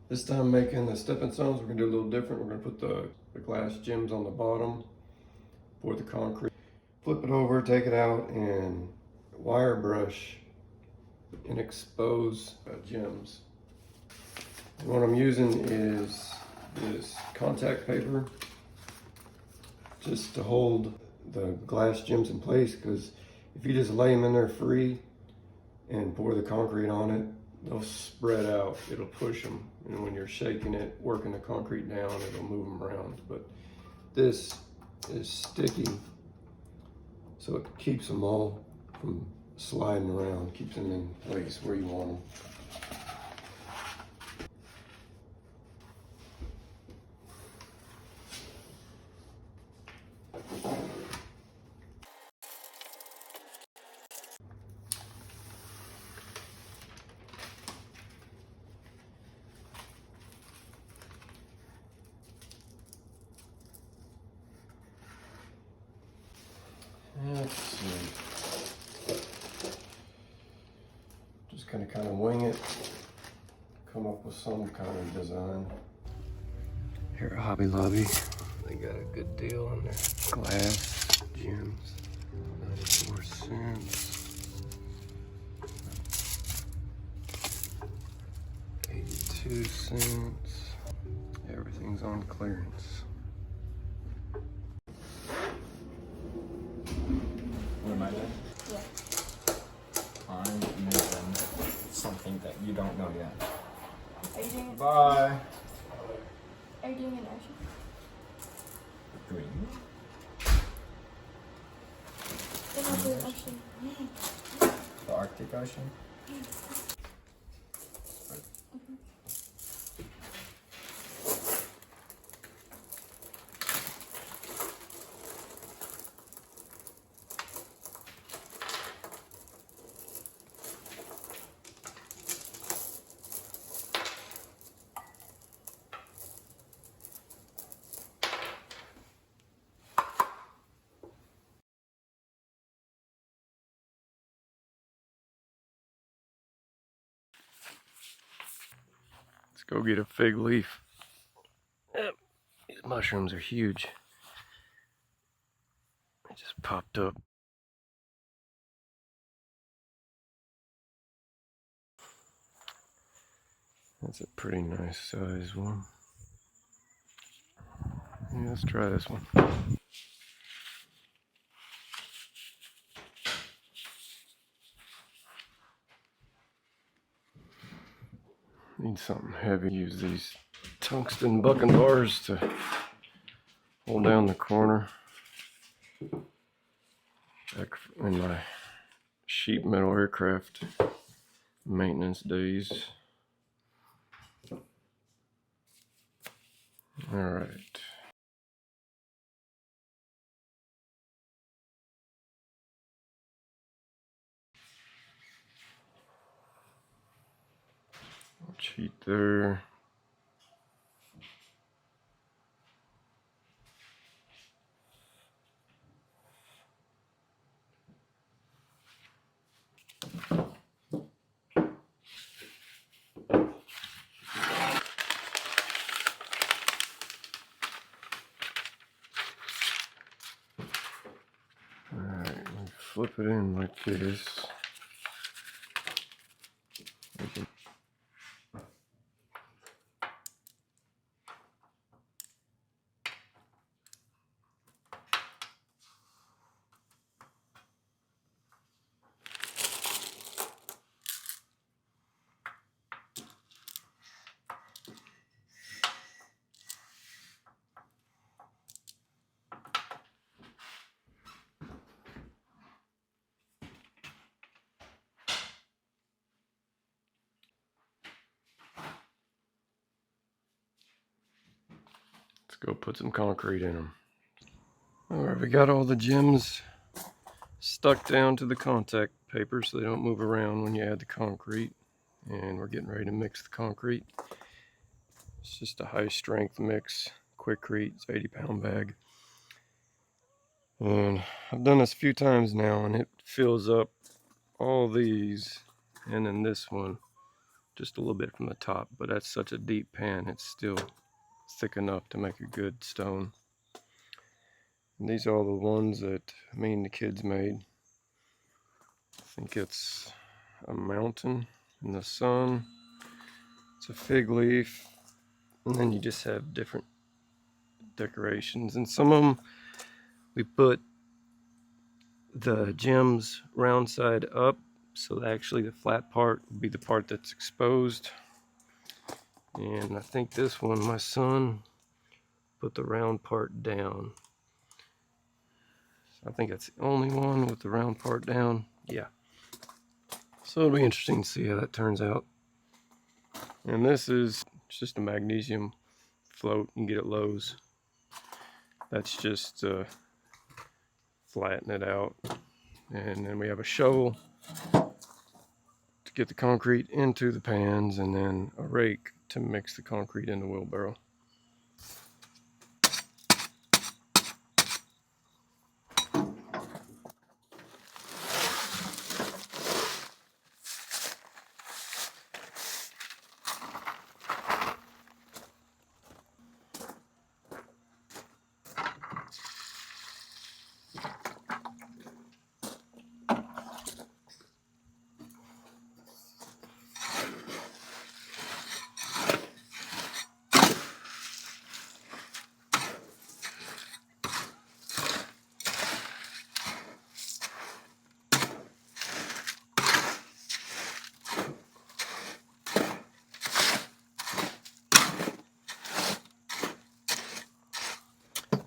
This time making the stepping stones, we're gonna do a little different. We're gonna put the glass gems on the bottom, pour the concrete, flip it over, take it out, and wire brush and expose gems. And what I'm using is this contact paper just to hold the glass gems in place, because if you just lay them in there free and pour the concrete on it, they'll spread out. It'll push them, and when you're shaking it, working the concrete down, it'll move them around. But this is sticky, so it keeps them all from sliding around, keeps them in place where you want them. Let's see. Just gonna kind of wing it, come up with some kind of design. Here at Hobby Lobby, they got a good deal on their glass gems. 94 cents. 82 cents. Everything's on clearance. What am I doing? Yeah. I'm using something that you don't know yet. Are you doing? Bye. Are you doing an ocean? Green. Then I'll do an ocean. The Arctic Ocean. Let's go get a fig leaf. Yep, these mushrooms are huge. They just popped up. That's a pretty nice size one. Yeah, let's try this one. Need something heavy. Use these tungsten bucking bars to hold down the corner. Back in my sheet metal aircraft maintenance days. All right. Cheat there. Alright, we flip it in like this. Let's go put some concrete in them. Alright, we got all the gems stuck down to the contact paper so they don't move around when you add the concrete. And we're getting ready to mix the concrete. It's just a high strength mix, Quikrete, it's 80-pound bag. And I've done this a few times now, and it fills up all these, and then this one just a little bit from the top, but that's such a deep pan, it's still thick enough to make a good stone. And these are all the ones that me and the kids made. I think it's a mountain in the sun, it's a fig leaf, and then you just have different decorations. And some of them we put the gems round side up, so actually the flat part will be the part that's exposed. And I think this one, my son put the round part down. I think that's the only one with the round part down. Yeah. So it'll be interesting to see how that turns out. And this is just a magnesium float you can get at Lowe's. That's just flatten it out. And then we have a shovel to get the concrete into the pans, and then a rake to mix the concrete in the wheelbarrow.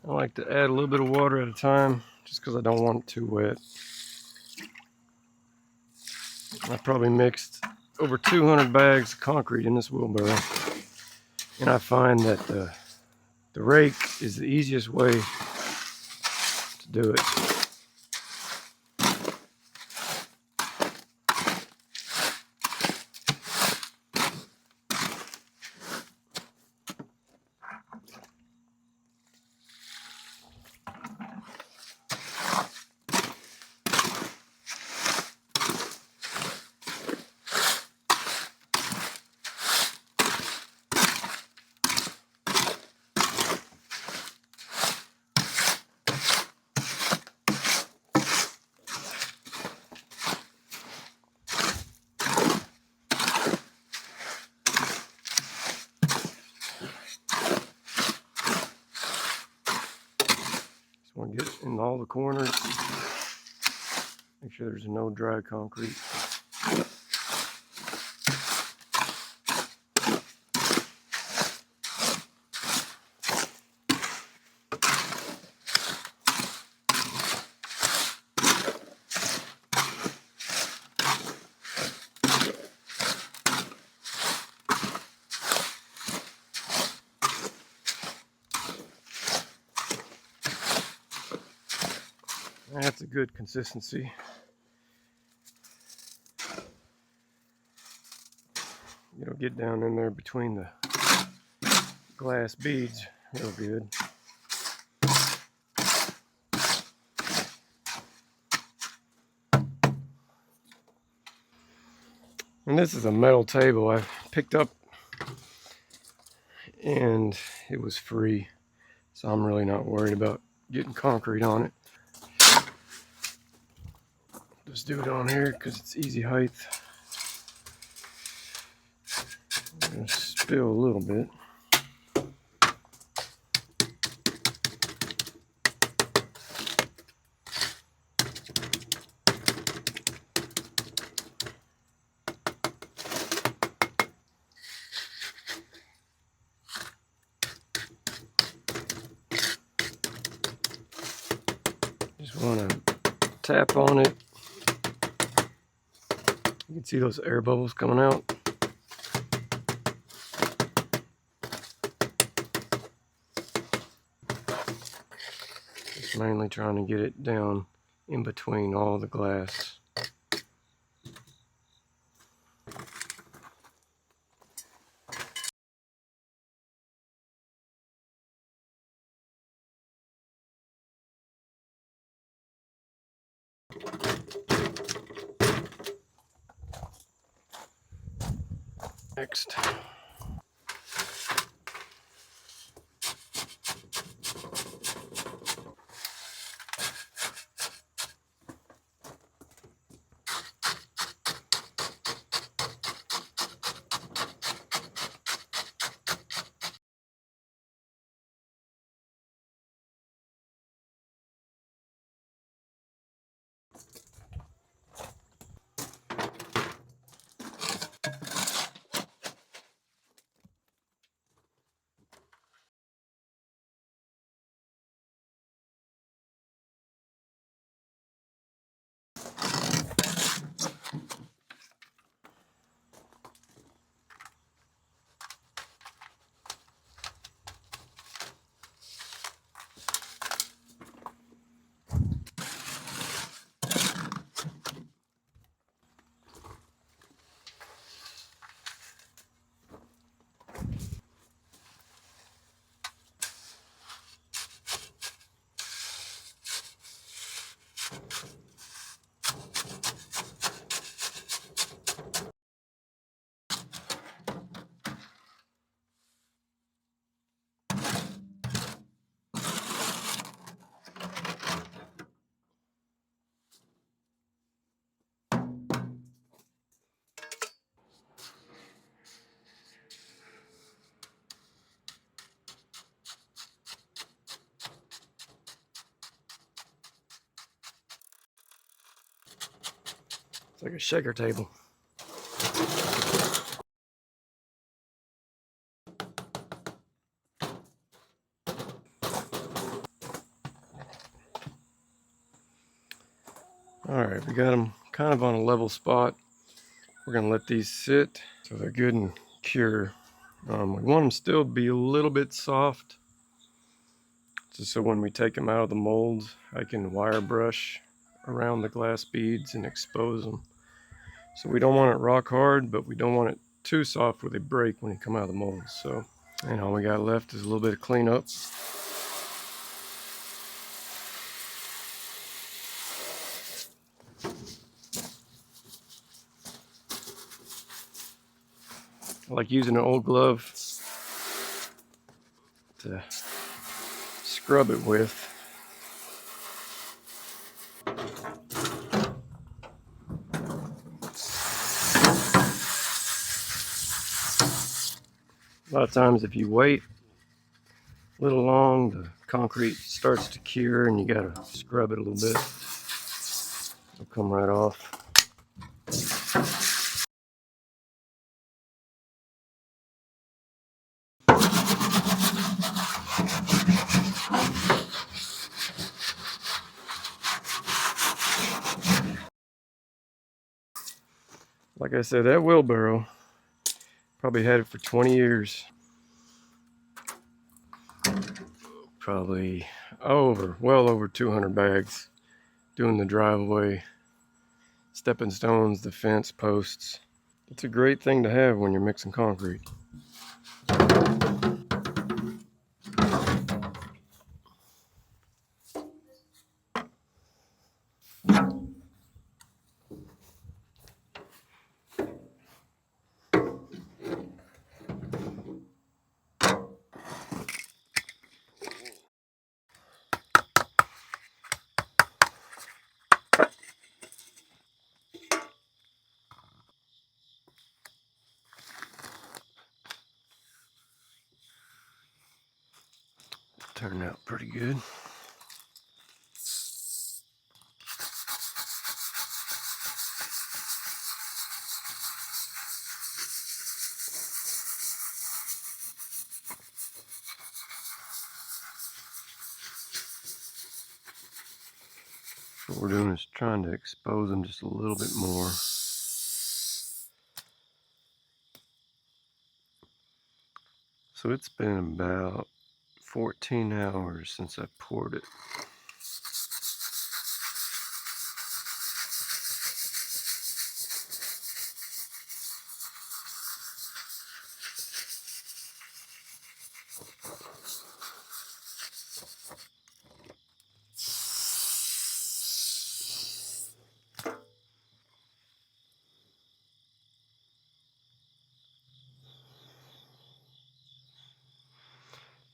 I like to add a little bit of water at a time, just because I don't want it too wet. I probably mixed over 200 bags of concrete in this wheelbarrow, and I find that the rake is the easiest way to do it. Just want to get it in all the corners. Make sure there's no dry concrete. That's a good consistency. It'll get down in there between the glass beads real good. And this is a metal table I picked up, and it was free, so I'm really not worried about getting concrete on it. Just do it on here because it's easy height. I'm gonna spill a little bit. Just want to tap on it. You can see those air bubbles coming out. Just mainly trying to get it down in between all the glass. next. It's like a shaker table. All right, we got them kind of on a level spot. We're gonna let these sit so they're good and cure. We want them still to be a little bit soft, just so when we take them out of the molds, I can wire brush around the glass beads and expose them. So we don't want it rock hard, but we don't want it too soft where they break when they come out of the molds. So, and all we got left is a little bit of cleanup. I like using an old glove to scrub it with. A lot of times if you wait a little long, the concrete starts to cure and you gotta scrub it a little bit. It'll come right off. Like I said, that wheelbarrow, probably had it for 20 years. Probably well over 200 bags. Doing the driveway, stepping stones, the fence posts. It's a great thing to have when you're mixing concrete. Turned out pretty good. What we're doing is trying to expose them just a little bit more. So it's been about 14 hours since I poured it.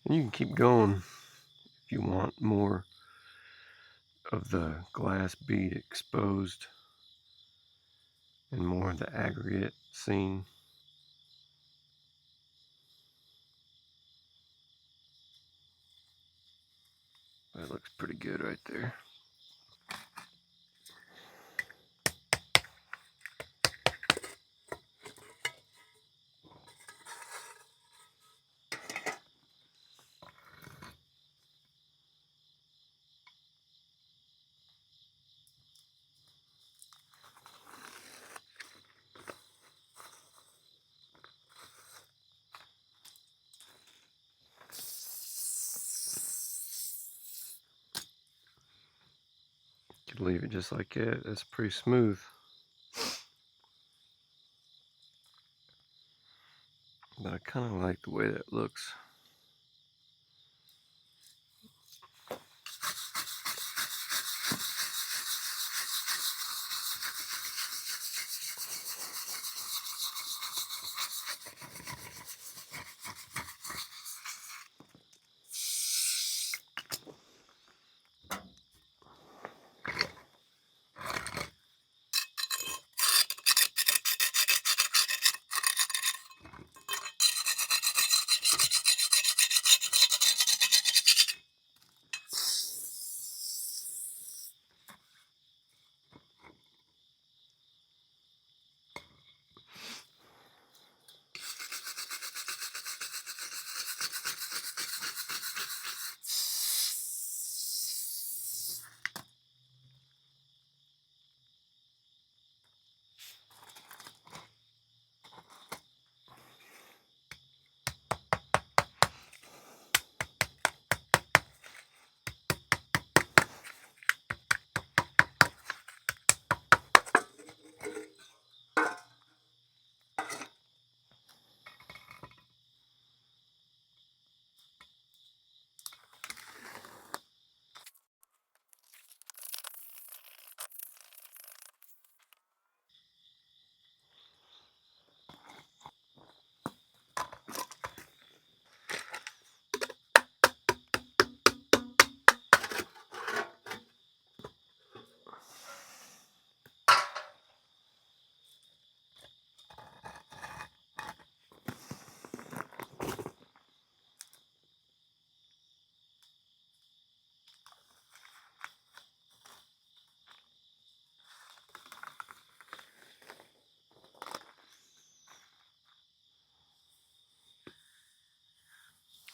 And you can keep going if you want more of the glass bead exposed and more of the aggregate seen. That looks pretty good right there. Could leave it just like that. That's pretty smooth. But I kind of like the way that looks.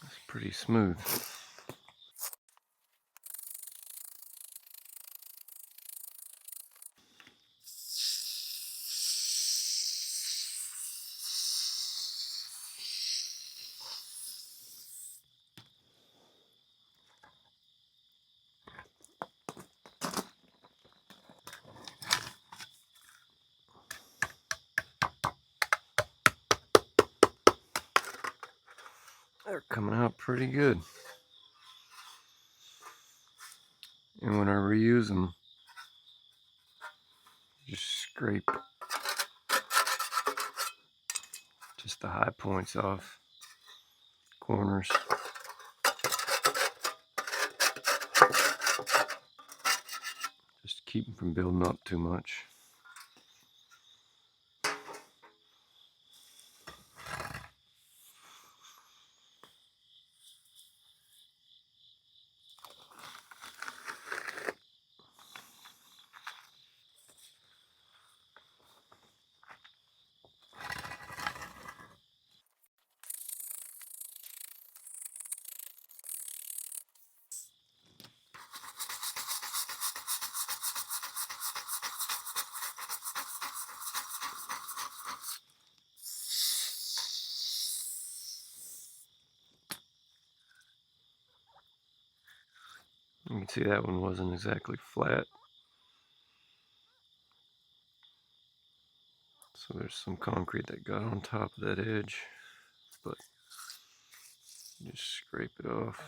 It's pretty smooth. They're coming out pretty good. And when I reuse them, just scrape just the high points off, corners. Just keep them from building up too much. You can see that one wasn't exactly flat. So there's some concrete that got on top of that edge, but just scrape it off.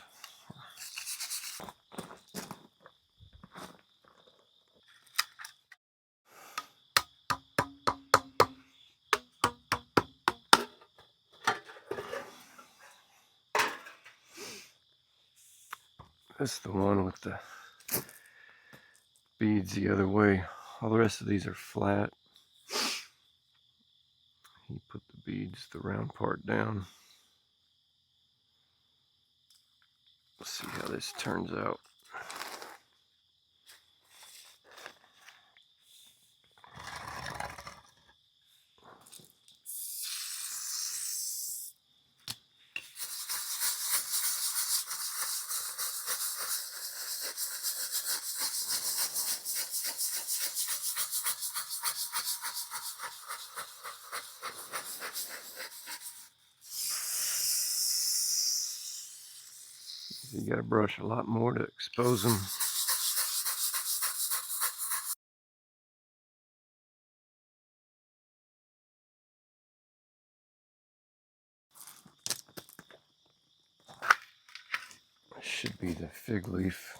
That's the one with the beads the other way. All the rest of these are flat. You put the beads, the round part down. Let's see how this turns out. You gotta brush a lot more to expose them. Should be the fig leaf.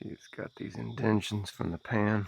See, it's got these indentions from the pan.